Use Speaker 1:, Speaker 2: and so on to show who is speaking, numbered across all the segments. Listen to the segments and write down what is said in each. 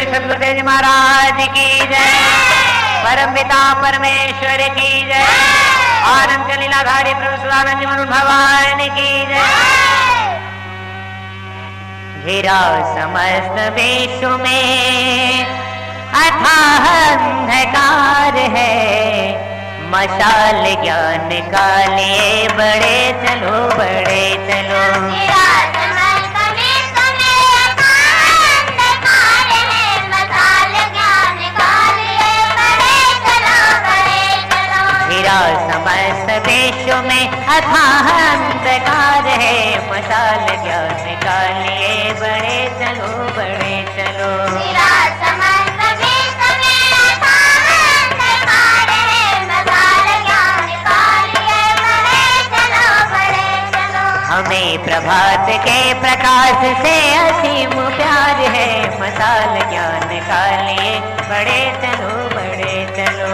Speaker 1: सदगुरुदेव जी महाराज की जय। परम पिता परमेश्वर की जय। आनंद लीलाधारी प्रभु सदानंद मनु भगवान की जय। घिरा समस्त विश्व में अथाह अंधकार है, मशाल ज्ञान का लिए बड़े चलो बड़े चलो। समस्त विश्व में अथाह अंधकार है, मशाल ज्ञान का लिए बड़े चलो बड़े चलो। हमें प्रभात के प्रकाश से असीम प्यार है, मशाल ज्ञान का लिए बड़े चलो बड़े चलो।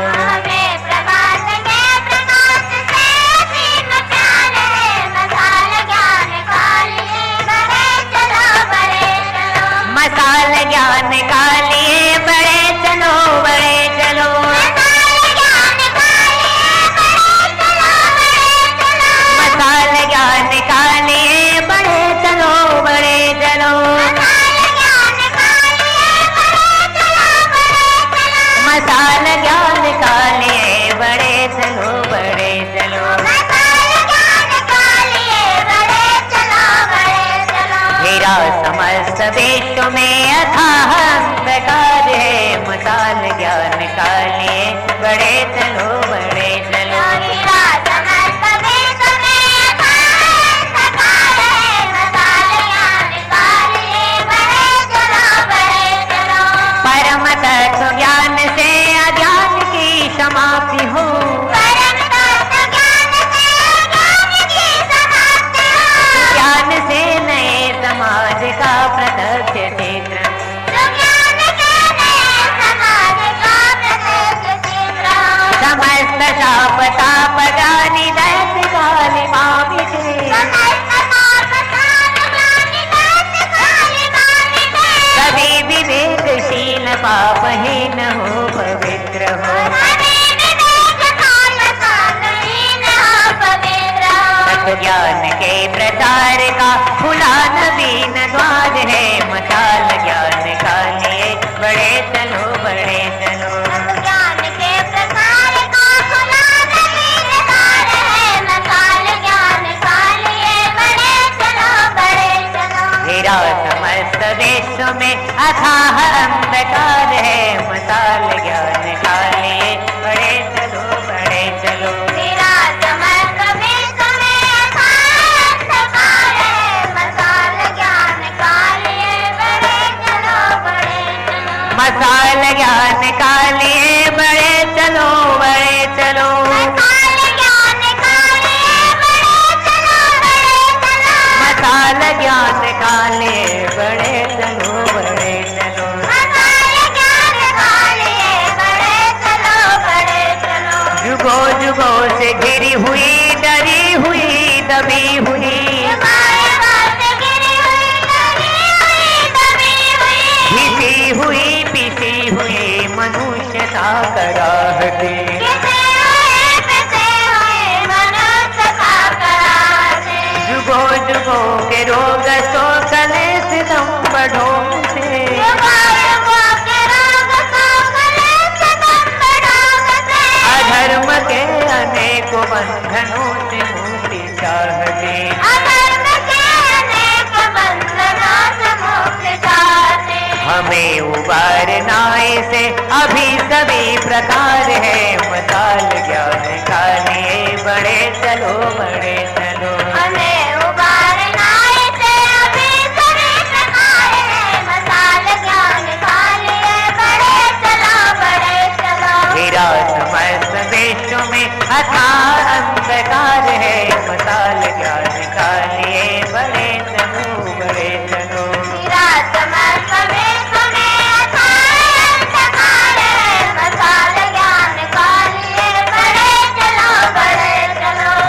Speaker 1: मसाल ज्ञान का लिए बड़े चलो बड़े चलो। मसाल ज्ञान का लिए बड़े चलो बड़े चलो। मसाल ज्ञान का लिए बड़े चलो बड़े चलो। मेरा समस्त विश्व में अथाह अंधकार है, मसाल ज्ञान का लिए बड़े चलो बड़े चलो। परम तत्व ज्ञान से अज्ञान की समाप्ति हो। ज्ञान से नए समाज का प्रत्यक्ष चित्र। समस्त शाप ताप ज्ञानी दैत्य काली मामी से। कभी विवेकशील पापहीन हो पवित्र हो। ज्ञान के प्रचार का खुला नवीन द्वार है, मशाल ज्ञान का लिए बड़े चलो बड़े चलो। ज्ञान के प्रचार का खुला नवीन द्वार है, मशाल ज्ञान का लिए बड़े चलो बड़े चलो। मेरा समस्त विश्व में अथाह अंधकार है, मशाल ज्ञान का लिए बड़े चलो बड़े चलो। मसाल ज्ञान का लिए बड़े चलो बड़े चलो। मसाल ज्ञान का लिए बड़े चलो बड़े चलो। जुगों जुगों से घिरी हुई डरी हुई दबी हुई, घिसी हुई पिसी हुई मनुष्यता कराहती। जुगों जुगों के रोग सो कले सितम बढ़ो से। अधर्म के अनेक बंधनों से मुक्ति चाहते। हमें उबारना से अभी सभी प्रकार है, मसाल ज्ञान का लिए बड़े चलो बड़े चलो। हमें उबारना से अभी सभी प्रकार है, मसाल ज्ञान का लिए बड़े चलो बड़े चलो। मेरा समस्त विश्व में अथाह अंधकार है, मसाल ज्ञान का लिए बड़े चलो बड़े चलो।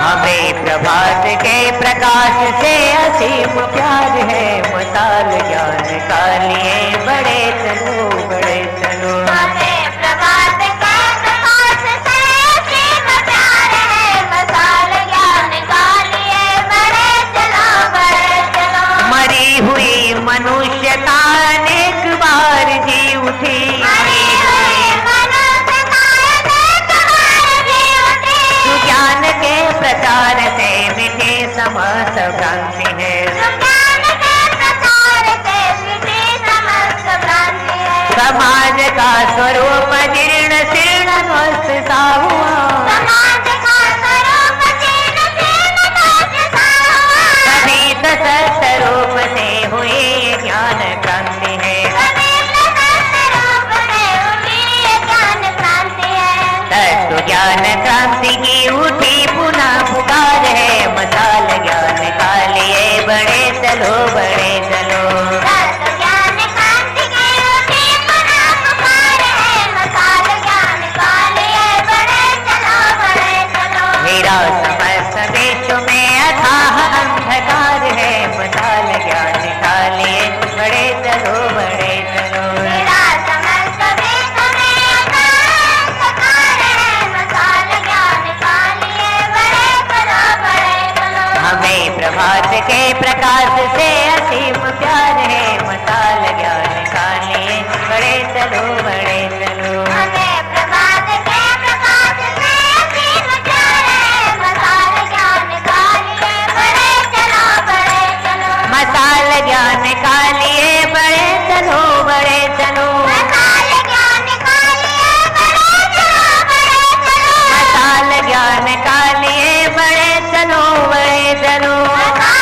Speaker 1: हमें प्रभात के प्रकाश से असीम प्यार है, मसाल ज्ञान का लिए बड़े चलो। भ्रांति है। समाज का स्वरूप जीर्ण शीर्ण ध्वस्त सा हुआ। सभी सशक्त रूप से हुई ज्ञान क्रांति है। तत्व ज्ञान क्रांति की उठी पुनः पुकार है। मसाल ज्ञान का लिए बड़े चलो बड़े चलो। मेरा समस्त विश्व में अथाह अंधकार है। मसाल ज्ञान का लिए बड़े चलो बड़े चलो। हमें प्रभात के प्रकाश से असीम प्यार है। मसाल ज्ञान का लिए बड़े चलो बड़े चलो। मसाल ज्ञान का लिए बड़े चलो बड़े चलो। मसाल ज्ञान का लिए बड़े चलो बड़े चलो। मसाल ज्ञान का लिए बड़े चलो बड़े चलो। मसाल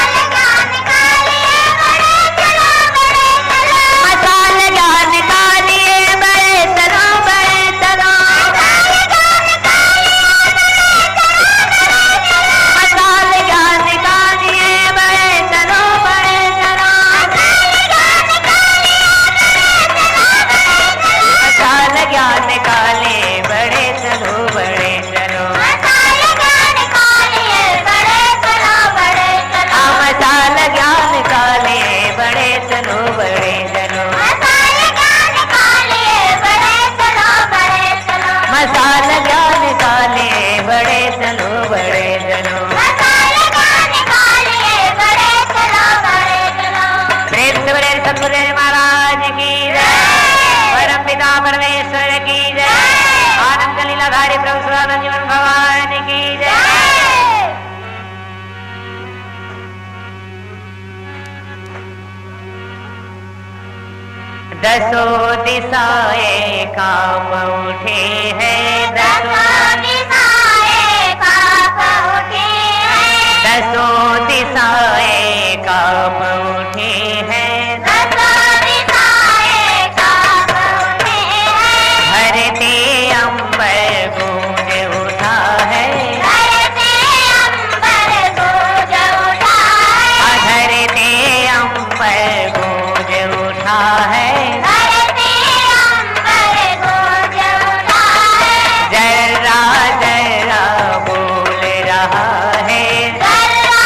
Speaker 1: ज्ञान का लिए बड़े चलो बड़े चलो। मसाल ज्ञान का लिए बड़े चलो बड़े चलो। मसाल ज्ञान का लिए बड़े चलो बड़े चलो। मसाल ज्ञान का लिए बड़े चलो बड़े चलो। प्रेम से बड़े सतगुरुदेव महाराज की जय। परम पिता परमेश्वर की जय। आनंद लीलाधारी प्रभु स्वानंद जीवन भगवान की जय। दसों दिशाएं कांप उठे हैं। दसों दिशाएं कांप उठे हैं। धरती अंबर गूंज उठा है। धरती अंबर गूंज उठा है। जर्रा जर्रा बोल रहा है। जर्रा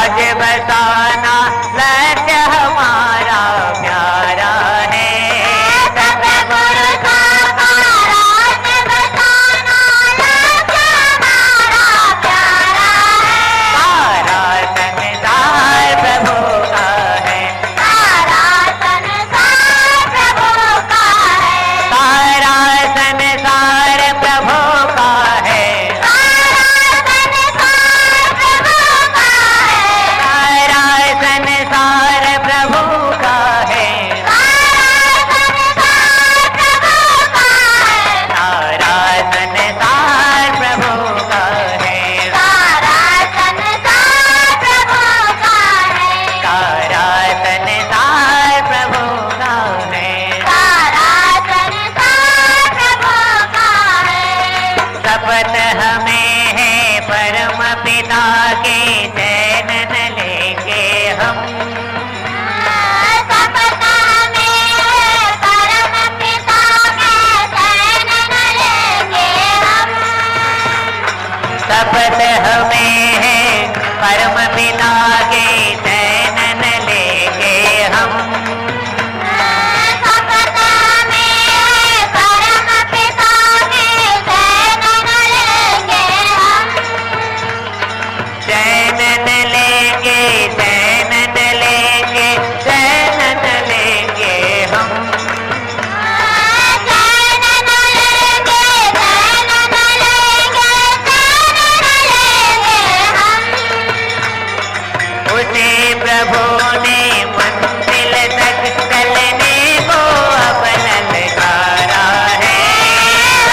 Speaker 1: राज बसाना लक्ष्य हमारा प्यारा है।
Speaker 2: सतगुरु का राज बसाना लक्ष्य हमारा प्यारा है।
Speaker 1: सारा संसार प्रभु का है।
Speaker 2: सारा संसार प्रभु का है।
Speaker 1: सारा संसार प्रभु का है।
Speaker 2: सारा संसार प्रभु का है।
Speaker 1: सारा संसार प्रभु का है।
Speaker 2: सारा संसार प्रभु का है।
Speaker 1: सारा संसार प्रभु का है।
Speaker 2: सारा संसार प्रभु का है।
Speaker 1: शपथ हमें है परम पिता के चैनन लेके हम।
Speaker 2: शपथ हमें है परम पिता के चैनन लेके हम।
Speaker 1: शपथ हमें है परम पिता के चैनन लेके हम।
Speaker 2: शपथ हमें है परम पिता के चैनन लेके हम।
Speaker 1: चैनन लेंगे चैनन लेंगे चैनन लेंगे हम।
Speaker 2: चैनन लेंगे चैनन लेंगे चैनन लेंगे हम।
Speaker 1: उसे प्रभु ने मंजिल तक चलने को अब ललकारा है।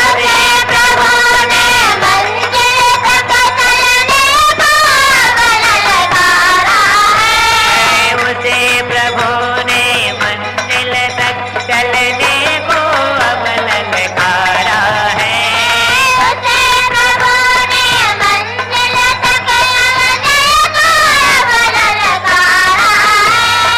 Speaker 2: उसे प्रभु ने मंजिल तक चलने को अब ललकारा है।
Speaker 1: उसे प्रभु ने मंजिल तक चलने को अब ललकारा है।
Speaker 2: उसे प्रभु ने मंजिल तक चलने को अब ललकारा है।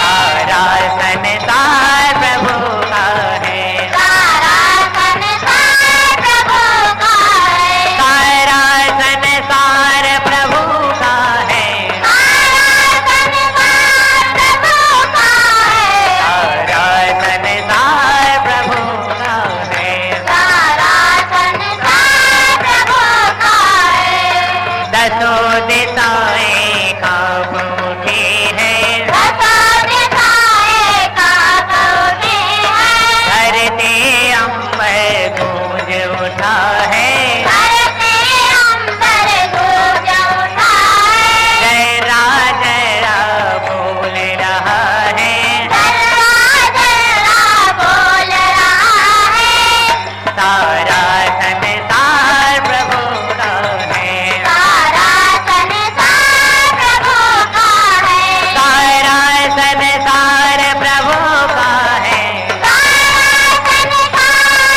Speaker 1: सारा संसार प्रभु का है।
Speaker 2: सारा संसार प्रभु का है।
Speaker 1: सारा संसार प्रभु का है।
Speaker 2: सारा संसार प्रभु का है।
Speaker 1: सारा संसार प्रभु का है।
Speaker 2: सारा संसार प्रभु का है।
Speaker 1: दसों दिशाएं कांप उठी है।
Speaker 2: दसों दिशाएं कांप उठी है।
Speaker 1: धरती अंबर गूंज उठा है।
Speaker 2: धरती अंबर गूंज उठा है।
Speaker 1: जय राजा बोल रहा है।
Speaker 2: दरवाजा बोल रहा है।
Speaker 1: सारा संसार प्रभु का है।
Speaker 2: सारा संसार प्रभु का है।
Speaker 1: सारा संसार प्रभु का है।
Speaker 2: सारा संसार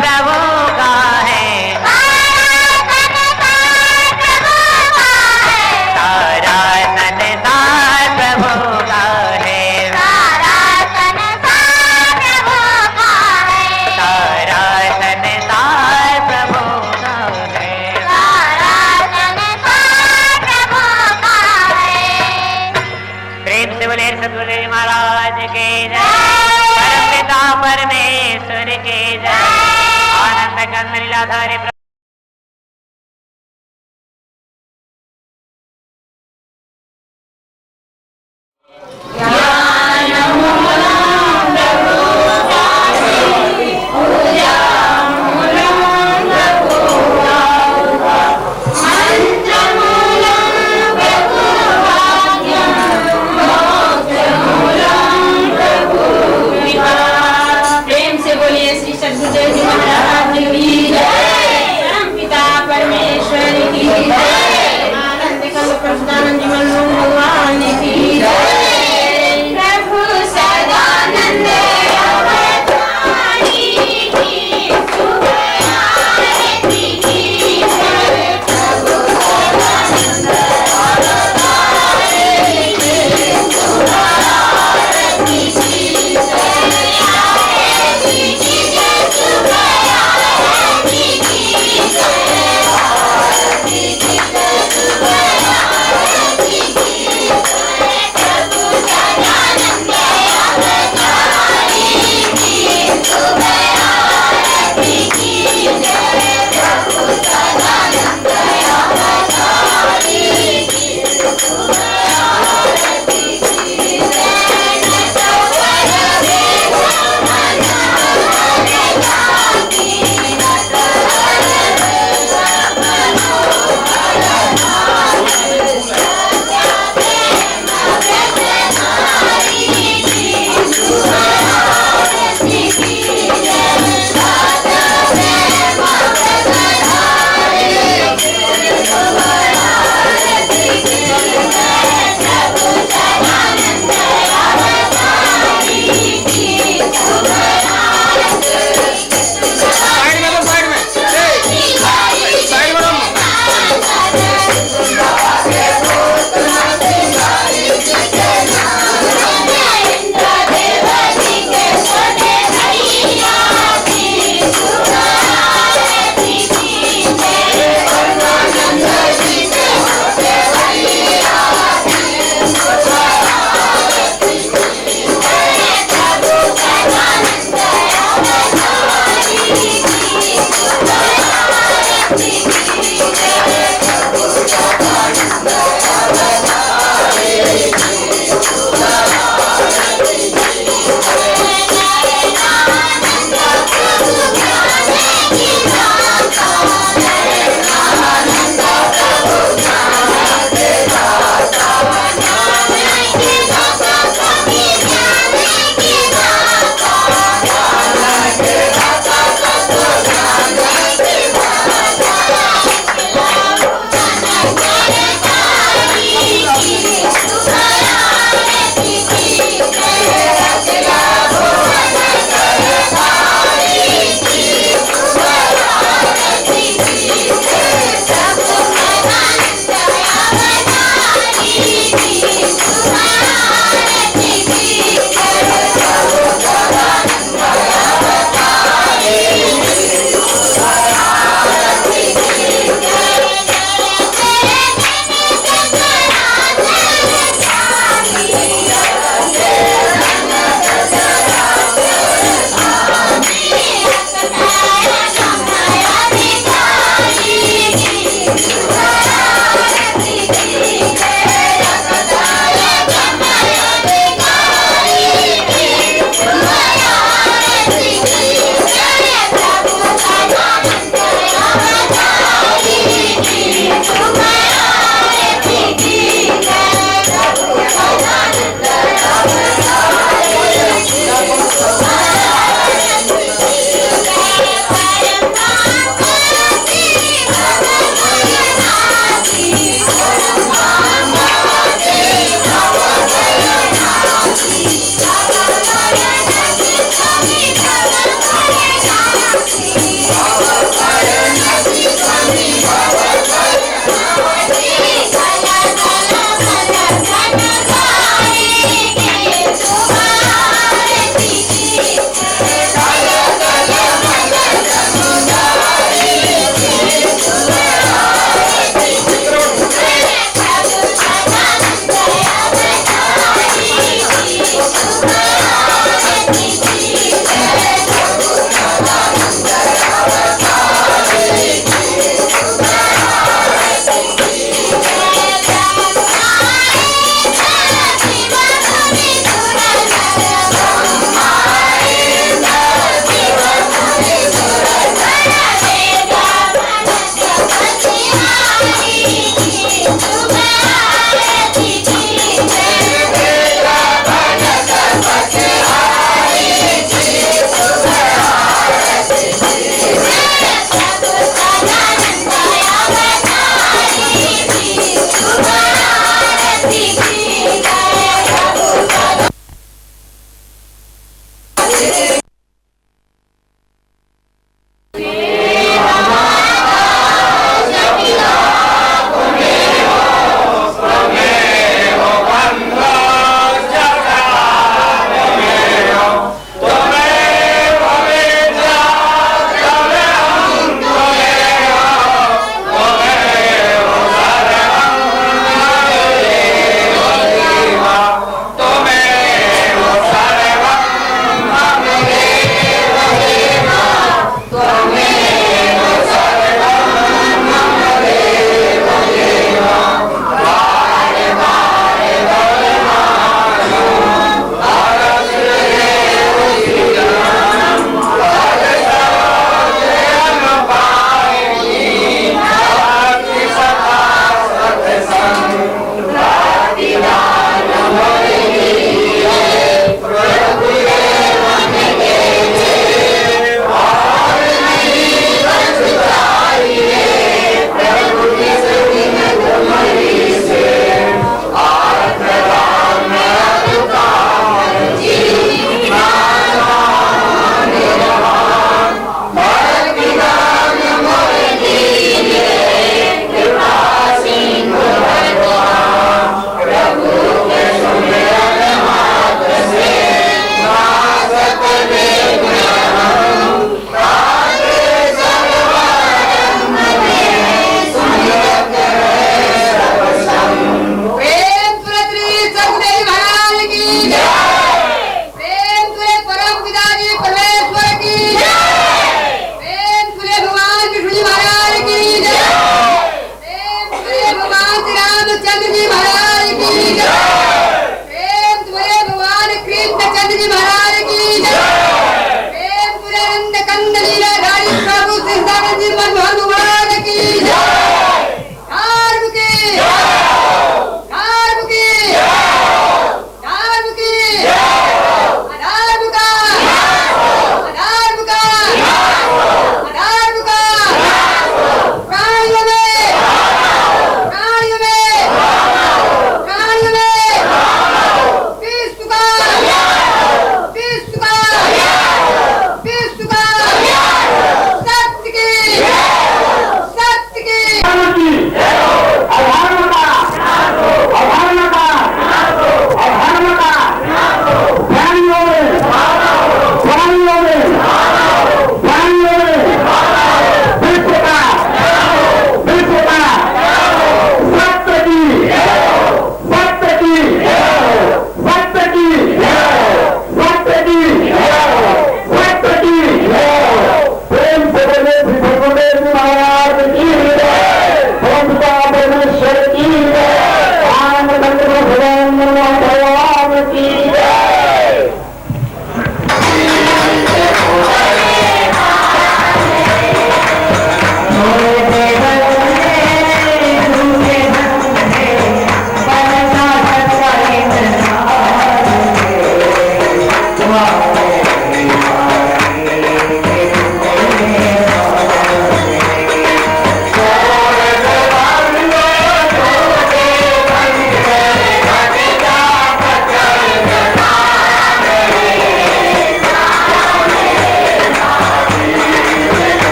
Speaker 2: प्रभु का है।
Speaker 1: सारा संसार प्रभु का है।
Speaker 2: सारा संसार प्रभु का है।
Speaker 1: सारा संसार प्रभु का है।
Speaker 2: सारा संसार प्रभु का है।
Speaker 1: प्रेम से बोले सतगुरु महाराज के जय। परम पिता परमेश्वर के जय। आनंद कंद लीलाधारी
Speaker 3: प्रेम से बोलिए श्री सद्गुरुदेव जी महाराज की जय।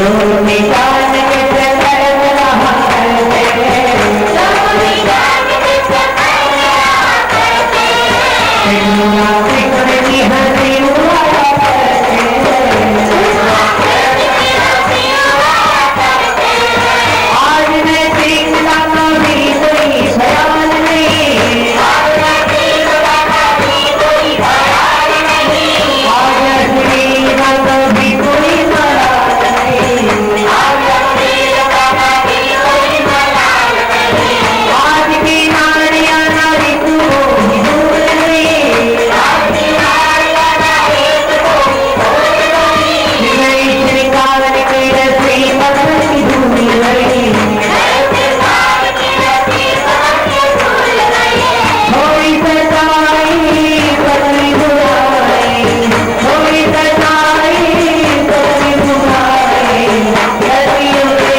Speaker 1: रोटी जान के कर्म रहा करते, रोटी जान के कर्म रहा करते, सिंगुना सिंगुन की हंसी उड़ाया करते, सिंगुना सिंगुन की हंसी उड़ाया करते। आज मैं सिंगला का भी कोई ख्याल नहीं, आज मैं सिंगला का भी कोई ख्याल नहीं, आज सिंगला का भी कोई मलाल नहीं, आज सिंगला का भी कोई मलाल नहीं। आज की नारियां नारी को ही भूल गई, आज की नारियां नारी को ही भूल गई, नई श्रृंगार की रस्सी बदल की भूल गई, नई श्रृंगार की रस्सी बदल की भूल गई। थोड़ी सच्चाई बदली बुराई, थोड़ी सच्चाई बदली बुराई, गलियों के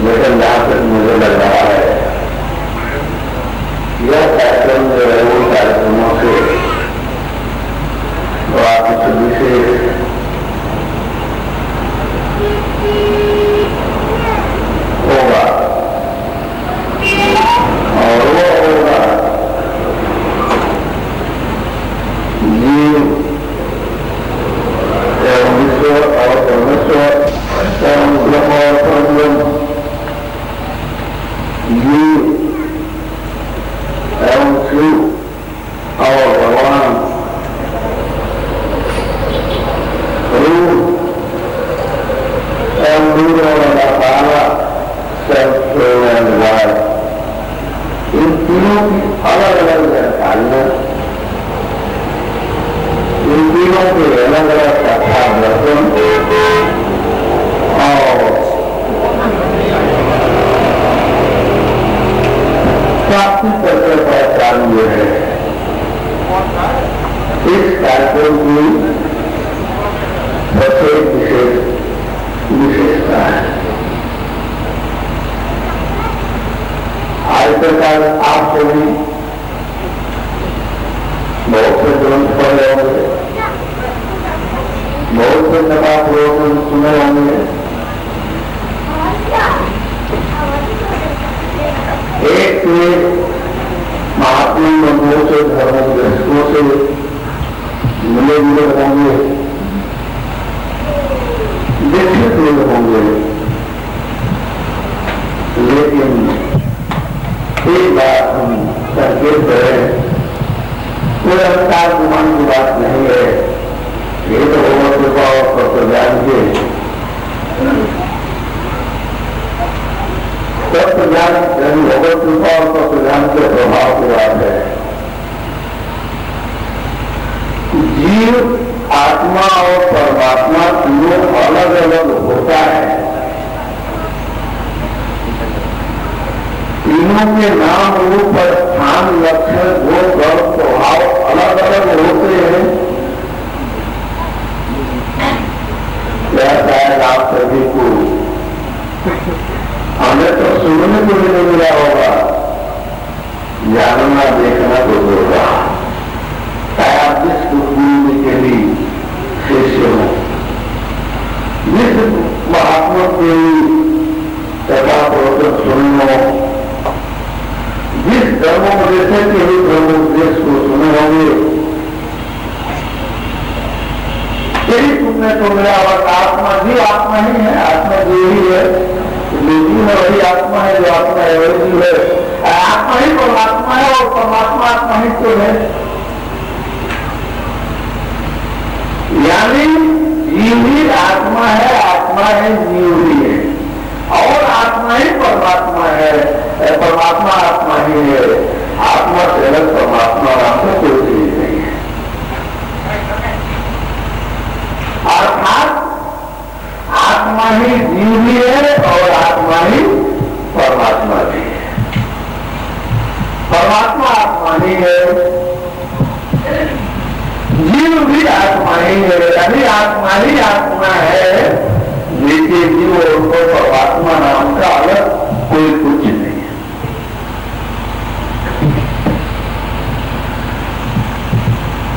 Speaker 3: लेकिन जहां तक मुझे लग रहा है यह कार्यक्रम जो है वो कार्यक्रमों से थोड़ा कुछ विशेष होगा और वो होगा जीव एवं ईश्वर और परमेश्वर एवं ब्रह्म और परब्रह्म, जीव एवं शिव और भगवान, रूप एवं दूर वाला सारा सेल्फ, इन तीनों की अलग अलग जानकारियां, इन तीनों के अलग अलग साक्षात दर्शन और प्राप्ति करके पहचान जो है इस कार्यक्रम की सबसे विशेषता है। आज प्रकार आप सभी बहुत से ग्रंथ पढ़े होंगे, बहुत से कथा प्रवचन सुने होंगे। एक महात्मा बंधुओं से धर्म दृष्टियों से मिले जुले होंगे, दीक्षित हुए होंगे, लेकिन एक बात हम संकेत करें, कोई अवतार गुमान की बात नहीं है। ये तो भगवत कृपा और तत्वज्ञान के तत्वज्ञान यानी भगवत कृपा और तत्वज्ञान के प्रभाव की बात है। जीव, आत्मा और परमात्मा तीनों अलग अलग होता है। तीनों के नाम, रूप, स्थान, लक्षण, गुण, कर्म, स्वभाव अलग अलग होते हैं। क्या शायद आप सभी को हमें तो सुनने को भी नहीं मिला होगा, जानना देखना तो होगा। चाहे आप जिस गुरु के लिए शिष्य हो, जिस महात्मा के कथा प्रवचन सुनो, जिस धर्मोपदेश के भी धर्मोपदेश को सुने होंगे, यही सुनने को मिला और आत्मा जी आत्मा ही है, आत्मा जी ही है, लेकिन वही आत्मा है जो आत्मा है, वही जीव है। आत्मा ही परमात्मा है और परमात्मा आत्मा ही तो है। यानी जीव ही आत्मा है, आत्मा है जीव ही है, और आत्मा ही परमात्मा है, परमात्मा आत्मा ही है। आत्मा से अलग परमात्मा नाम से कोई चीज नहीं है। अर्थात आत्मा ही जीव भी है और आत्मा ही परमात्मा भी है। परमात्मा आत्मा ही है, जीव भी आत्मा ही है, यानी आत्मा ही आत्मा है, लेकिन जीव और परमात्मा नाम का अलग कोई कुछ नहीं है।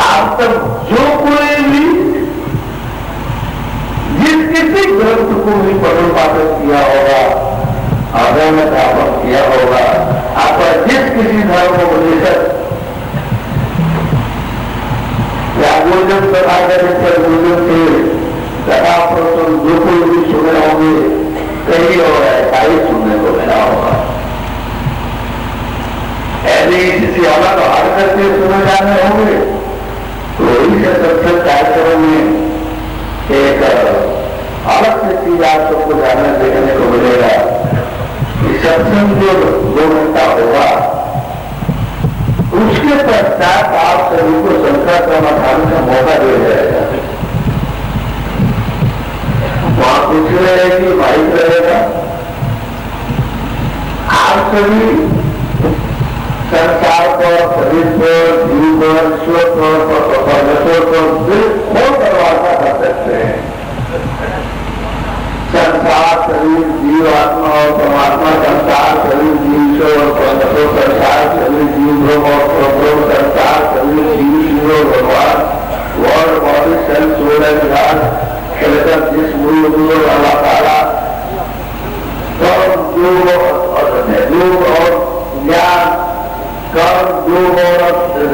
Speaker 3: अब तक जो कोई भी जिस किसी ग्रंथ को भी पठन पाठन किया होगा, अध्ययन स्थापन किया होगा, आपका जिस किसी धर्म को लेकर या गुरुजन कथा करने गुरुजन से कथा प्रवचन जो कोई भी सुने होंगे, कहीं और ऐसा ही सुनने को मिला होगा। ऐसे किसी अलग हार करके सुने जाने होंगे तो इसे सत्संग कार्यक्रम में एक अलग से चीज आप सबको जानने देखने को मिलेगा। सत्संग जो 2 घंटा होगा, उसके पश्चात आप सभी को संस्कार समाधान का मौका दिया जाएगा। वहां पूछ रहे हैं कि माइक रहेगा, आप सभी संसार पर, शरीर पर, जीव पर, ईश्वर पर, परमेश्वर पर दिल खोल कर वार्ता कर सकते हैं। संसार शरीर जीवात्मा और परमात्मा, संसार शरीर जीव और संसार शरीर जीव ब्रह्म और ब्रह्म, संसार शरीर जीव शिव और भगवान, world body self soul and God, खेलकर जिस मूल वाला तारा, कर्म योग और ज्ञान, कर्म योग और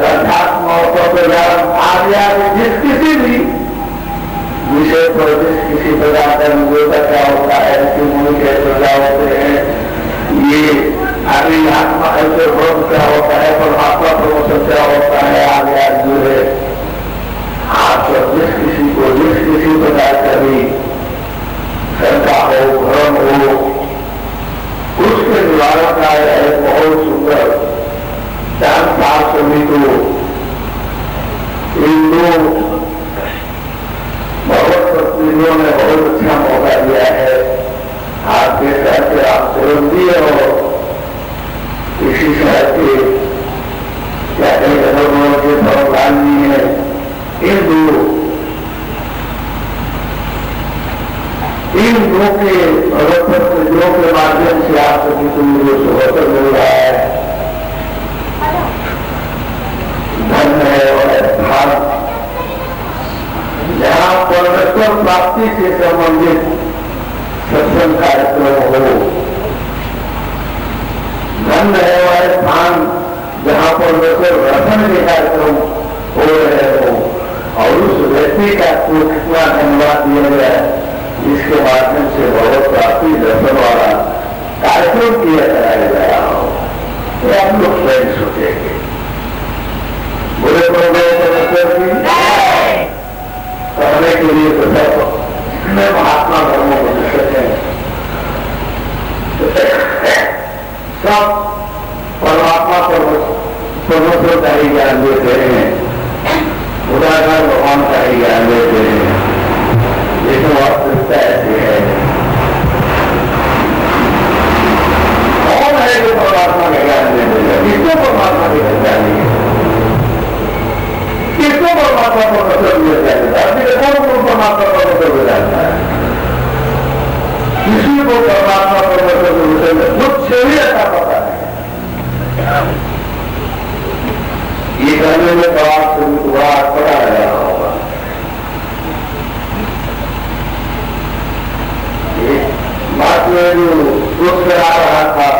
Speaker 3: अध्यात्म और तत्व ज्ञान आदि जिस किसी भी विषय पर जिस किसी प्रकार का अनुभव क्या होता है, इसके मूल कैसे क्या होते हैं, ये आगे आत्मा कैसे ब्रह्म क्या होता है, परमात्मा प्रमोशन क्या होता है, आगे आज जो है आप जिस किसी प्रकार का भी शंका हो, भ्रम हो, उसके निवारण का एक बहुत सुंदर चार साल सभी को इन दो भगवत प्रतिनिधियों ने बहुत अच्छा मौका दिया है। आपके शहर के आप सुरंदी और इसी शहर के या कई जनों के भगवान जी हैं, इन दो के भगवत प्रतिनिधियों के माध्यम से आप सभी को मुझे सुअवसर मिल रहा है। धन है और भाग जहाँ परमेश्वर प्राप्ति से संबंधित सत्संग कार्यक्रम हो, धन है वह स्थान जहाँ परमेश्वर दर्शन के कार्यक्रम हो रहे हो, और उस व्यक्ति का को कितना धन्यवाद दिया गया जिसके माध्यम से भगवत प्राप्ति दर्शन वाला कार्यक्रम किया कराया जा रहा हो, तो आप लोग स्वयं सोचेंगे। बुरे परमेश्वर की करने के लिए तो सब महात्मा धर्मों को दृष्टि है, सब परमात्मा परमेश्वर का ही ज्ञान देते हैं, उदाहरण भगवान का ही ज्ञान देते हैं, लेकिन वास्तविकता ऐसी है। कौन है जो परमात्मा का ज्ञान दे देगा? किसको परमात्मा का ज्ञान देगा? किसको परमात्मा को मतलब दिया जाता है? कौन को परमात्मा को मतलब जाता है? किसी को परमात्मा को मतलब कुछ भी ऐसा पता नहीं। ये करने में सवाल से भी बड़ा पड़ा रहा होगा। बात में जो सोच कर आ रहा था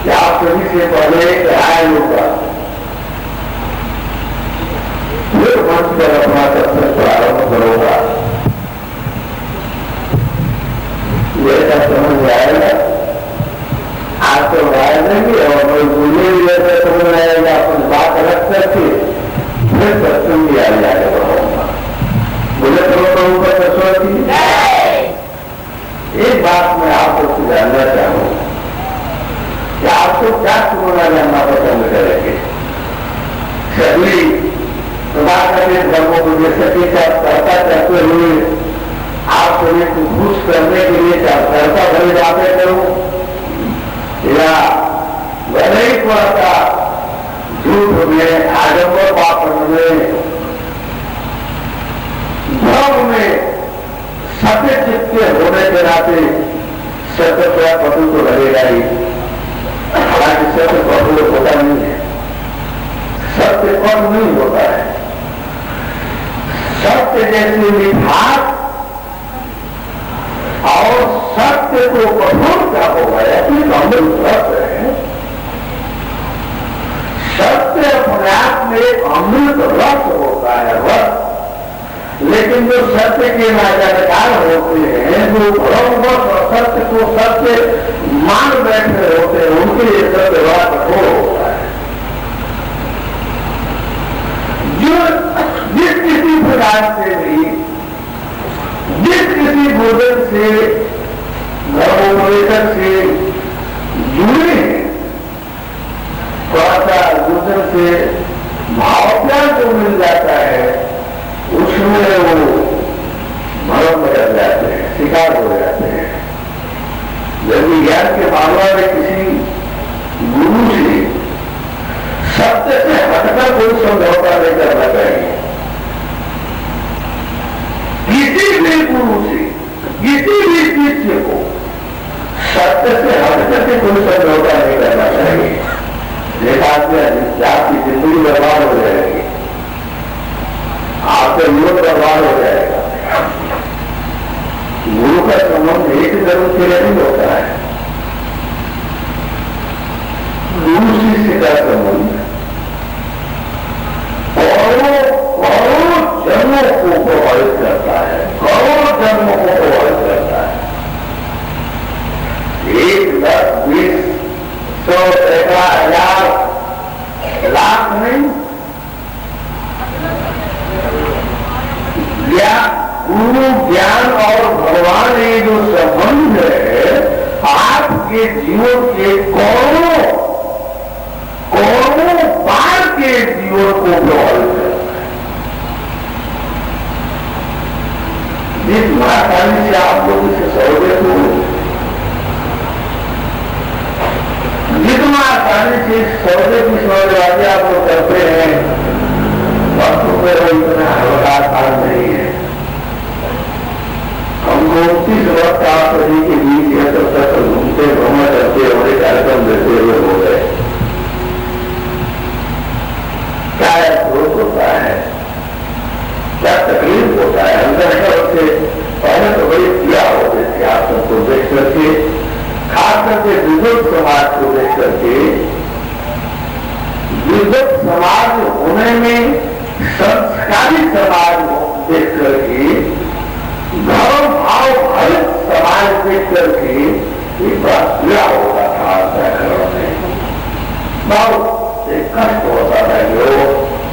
Speaker 3: कि आप सभी से पहले आए होगा, फिर मंच पर अपना सत्संग प्रारंभ करोगा, जैसा समझ आएगा आप तो राय देंगे और बोले जैसा समझ आएगा अपनी बात रख करके फिर सत्संग भी आ जाएगा। बोले तो एक बात मैं आपको जानना चाहूँ कि आपको क्या सुनना जानना पसंद करेंगे? सभी समाज धर्मों को जैसे कि चर्चा करते हुए आप सभी को खुश करने के लिए चर्चा भरे जाते करो, या भले ही थोड़ा सा झूठ में, आडंबर पापन में, धर्म में सत्य चित्त के होने के नाते सत्य थोड़ा पटु तो लगेगा ही, हालांकि सत्य पटु होता नहीं है, सत्य कम नहीं होता है। सत्य जैसे मिठास और सत्य को कठोर क्या होगा, अपनी अमृत रस है। सत्य अपने आप में एक अमृत रस होता है, रस। लेकिन जो सत्य के नाजाकार होते हैं, जो ब्रह्मवश और सत्य को सत्य मान बैठे होते हैं, उनके लिए सत्य बड़ा कठोर होता है। जो जिस किसी प्रकार से भी, जिस किसी भोजन से, धर्मोपदेशन से जुड़े हैं, थोड़ा सा दूसरे से भाव प्यार जो मिल जाता है, उसमें वो भ्रम बदल जाते हैं, शिकार हो जाते हैं। यदि ज्ञान के मामला में किसी गुरु से सत्य से हटकर कोई समझौता नहीं करना चाहिए। किसी भी गुरु से, किसी भी शिष्य को सत्य से हट करके कोई समझौता नहीं करना चाहिए। देखा आपकी जिंदगी बर्बाद हो जाएगी, आपका जीवन बर्बाद हो जाएगा। गुरु का संबंध एक धर्म से नहीं होता है, गुरु शिष्य का संबंध करोड़ों जन्मों को प्रभावित करता है, करोड़ों जन्मों को प्रभावित करता है। 1, 10, 20, 100, 1000, लाख नहीं, गुरु ज्ञान और भगवान ये जो संबंध है आपके जीवन के करोड़ों बार के जीवन को प्रभावित करता है। जितना आसानी से आप लोग इसे सौदे को, जितना आसानी से सौदे की सौदेबाजी आप लोग करते हैं, वक्त पे वो इतना हल्का आसान नहीं है। हमको 30 वर्ष आप सभी के बीच यह सब तक घूमते भ्रमण करते हुए कार्यक्रम देते हुए हो गए। क्या दुख होता है, क्या तकलीफ होता है अंदर से। पहले तो बड़ी क्रिया होते थे आप सबको देख करके, खास करके बुजुर्ग समाज को देख करके। बुजुर्ग समाज होने में, संस्कारी समाज देख करके, धर्म भाव हरित समाज देख करके एक बड़ा पीड़ा होता था व्याकरण में, बहुत एक कष्ट होता था। जो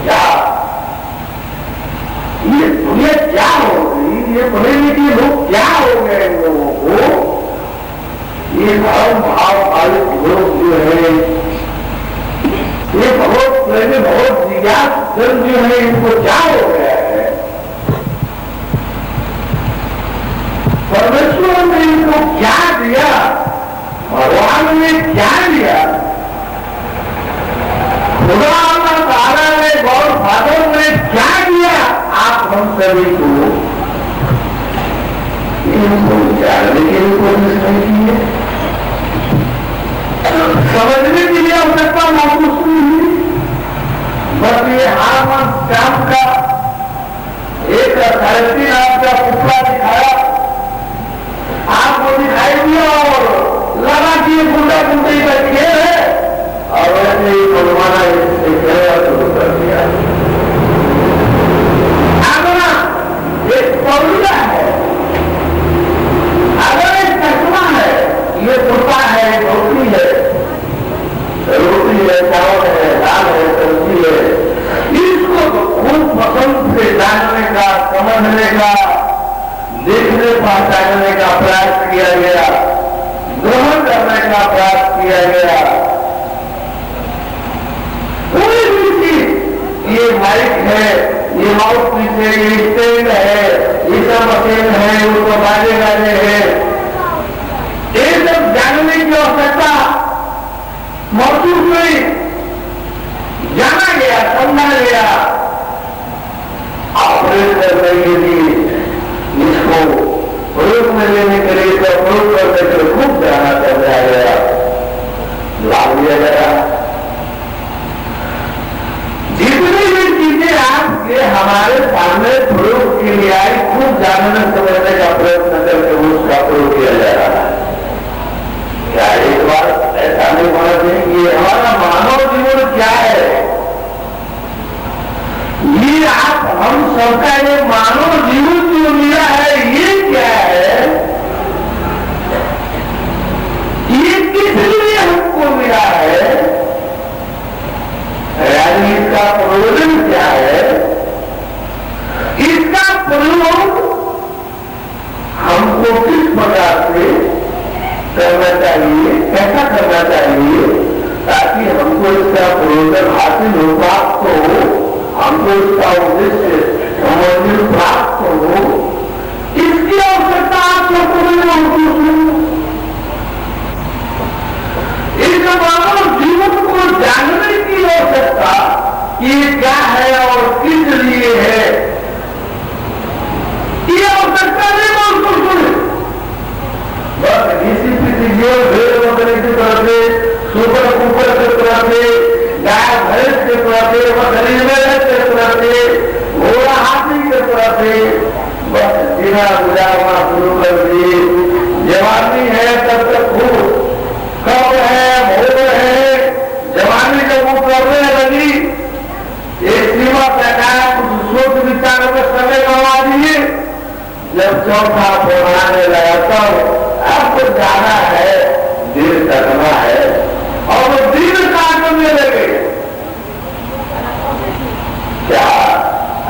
Speaker 3: क्या ये दुनिया क्या हो गई, ये पढ़े लिखे लोग क्या हो गए इन लोगों को, ये धर्म भाव हरित लोग जो है, ये बहुत पहले बहुत जिज्ञास जन जो है, इनको क्या हो गया है। परमेश्वर ने इनको क्या दिया, भगवान ने क्या दिया, खुदा अल्लाह ताला ने, गॉड फादर ने क्या दिया आप हम सभी को, इनको जानने के लिए कोशिश नहीं की है, समझने के लिए आवश्यकता महसूस नहीं हुई। बस ये हारमन श्याम का एक 3.5 आपका पुतला दिखाया, आपको दिखाई दिया और लगा कि ये गुंडा गुंडी का खेल है, और वैसे ही भगवाना खेलना शुरू कर दिया। आगना एक पौधा है, अगर एक चश्मा है, ये कुर्ता है, धोती है, रोटी है, चावल है, दाल है, सब्जी है, इसको तो खूब पसंद से जानने का, समझने का, देखने पहचानने का प्रयास किया गया, ग्रहण करने का प्रयास किया गया। कोई भी चीज, ये माइक है, ये माउथ पीस है, ये स्टैंड है, ये सब मशीन है, वो तो बाजे गाने हैं, ये सब जानने की आवश्यकता महसूस हुई, जाना गया, समझा गया। ऑपरेट करने के लिए इसको प्रयोग में लेने के लिए, इसका प्रयोग करने के लिए खूब जाना समझाया गया, लाभ लिया गया। जितनी भी चीजें आपके हमारे सामने प्रयोग के लिए आई, खूब जानने समझने का प्रयत्न करके उसका प्रयोग किया जा रहा है। क्या एक बार ऐसा नहीं होना चाहिए कि हमारा मानव जीवन क्या है, ये आप हम सबका ये मानव जीवन जो मिला है, ये क्या है, ये किस लिए हमको मिला है, यानी इसका प्रयोजन क्या है, इसका प्रयोग हमको किस प्रकार से करना चाहिए, कैसा करना चाहिए, ताकि हमको इसका प्रयोजन हासिल हो, प्राप्त हो, हमको इसका उद्देश्य समझ प्राप्त हो, इसकी आवश्यकता आप सबको महसूस हो। इस मानव जीवन को जानने की आवश्यकता कि ये क्या है और किस लिए है, ये आवश्यकता नहीं महसूस हुई। इसी पीछे जीव भेड़ वगैरह की तरह से, सुपर कुकर की तरह से, गाय भैंस की तरह से, बकरी मेढ़ की तरह से, घोड़ा हाथी की तरह से बस जीना गुजारना शुरू कर दिए। जवानी है तब तक खूब, कब है भोग है, जवानी जब वो करने लगी एक सीमा तक कुछ सोच विचार में समय गंवा दिए। जब चौथा पढ़ाने लगा तब अब तो जाना है, दिल करना है, और वो दिल काटने लगे। क्या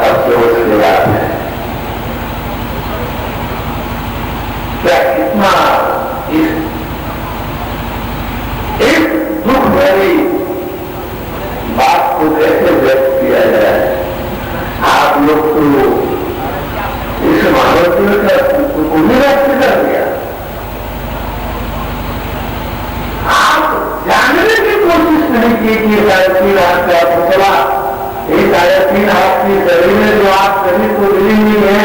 Speaker 3: अफसोस की बात है, क्या कितना इस दुख भरी बात को कैसे व्यक्त किया जाए। आप लोग तो इस मानव को व्यक्त कर दिया। आप जानने की कोशिश नहीं की कि 3.5 हाथ का पुतला, ये 3.5 हाथ की शरीर में जो आप शरीर को मिली हुई है,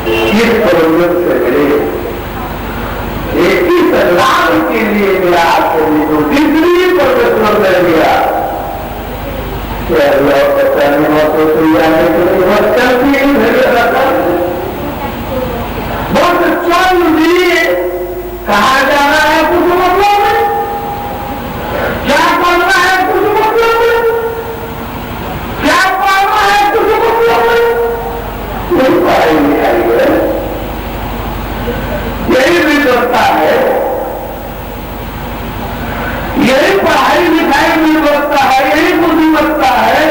Speaker 3: किस प्रयोजन से मिले, एक ही लाभ के लिए मिला आपको, तो तीसरी परमेश्वर ने दिया। बहुत चल दिए, कहा जाना है कुछ मतलब है, क्या करना है कुछ मतलब है, क्या करना है कुछ मतलब है, कोई पढ़ाई लिखाई है, यही भी करता है, यही पढ़ाई लिखाई भी करता है, यही बुद्धिमत्ता है।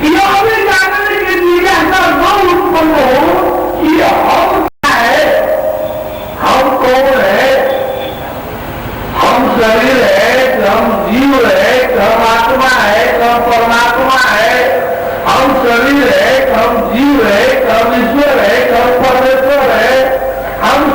Speaker 3: यह भी जानने की जिज्ञासा न उत्पन्न हो कि हम क्या है, हम कौन है, हम शरीर है, हम जीव है, हम आत्मा है, हम परमात्मा है, हम शरीर है, हम जीव है, हम ईश्वर है, हम परमेश्वर है, हम